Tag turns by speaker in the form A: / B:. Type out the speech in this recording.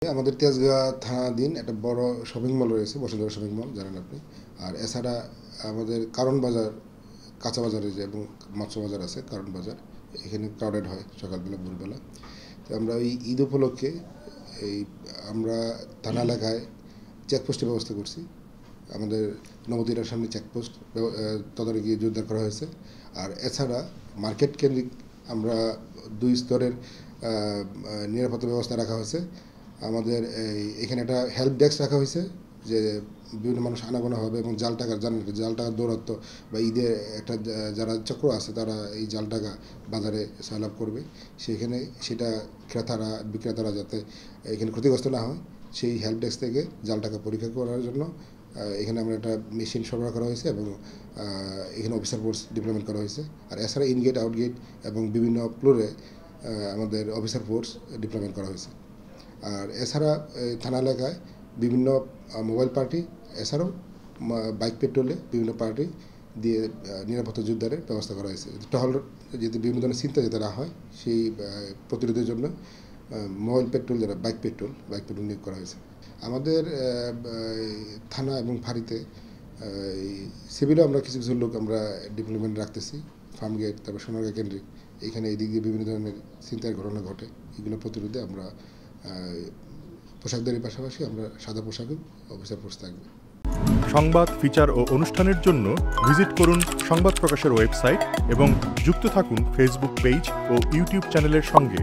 A: আমাদের তেজগাঁ থানাধীন একটা বড় শপিং মল রয়েছে, বসুন্ধরা শপিং মল, জানেন আপনি। আর এছাড়া আমাদের কারণ বাজার, কাঁচা বাজারে যে এবং মৎস্য বাজার আছে, কারণ বাজার, এখানে ক্রাউডেড হয় সকালবেলা ভোরবেলা। তো আমরা ওই ঈদ উপলক্ষে এই আমরা থানা এলাকায় চেকপোস্টের ব্যবস্থা করছি। আমাদের নবদিনার সামনে চেকপোস্ট তদারকি জোরদার করা হয়েছে। আর এছাড়া মার্কেট কেন্দ্রিক আমরা 2 স্তরের নিরাপত্তা ব্যবস্থা রাখা হয়েছে। আমাদের এখানে একটা হেল্প ডেস্ক রাখা হয়েছে, যে বিভিন্ন মানুষ আনাগোনা হবে এবং জাল টাকার দৌরাত্ম বা ঈদে একটা যারা চক্র আছে তারা এই জাল টাকা বাজারে সয়লাভ করবে, সেটা ক্রেতারা বিক্রেতারা যাতে এখানে ক্ষতিগ্রস্ত না হয়, সেই হেল্প ডেস্ক থেকে জাল টাকা পরীক্ষা করার জন্য এখানে আমরা একটা মেশিন সরবরাহ করা হয়েছে এবং এখানে অফিসার ফোর্স ডিপ্লয়মেন্ট করা হয়েছে। আর এছাড়া ইনগেট আউটগেট এবং বিভিন্ন ফ্লোরে আমাদের অফিসার ফোর্স ডিপ্লয়মেন্ট করা হয়েছে। আর এছাড়া থানা এলাকায় বিভিন্ন মোবাইল পার্টি, এছাড়াও বাইক পেট্রোলে বিভিন্ন পার্টি দিয়ে নিরাপত্তা জোরদারের ব্যবস্থা করা হয়েছে, টহল যাতে বিভিন্ন ধরনের চিন্তা যাতে না হয় সেই প্রতিরোধের জন্য মোবাইল পেট্রোল, যারা বাইক পেট্রোল নিয়োগ করা হয়েছে। আমাদের থানা এবং ফাঁড়িতে সিভিলও আমরা কিছু কিছু লোক আমরা ডিপ্লয়মেন্ট রাখতেছি, ফার্ম গেট, তারপর সোনারগাঁ কেন্দ্রিক, এখানে এই দিক দিয়ে বিভিন্ন ধরনের চিন্তার ঘটনা ঘটে, এগুলো প্রতিরোধে আমরা পোশাকধারীর পাশাপাশি আমরা সাদা পোশাকেও অফিসার ফোর্স থাকবে।
B: সংবাদ, ফিচার ও অনুষ্ঠানের জন্য ভিজিট করুন সংবাদ প্রকাশের ওয়েবসাইট এবং যুক্ত থাকুন ফেসবুক পেজ ও ইউটিউব চ্যানেলের সঙ্গে।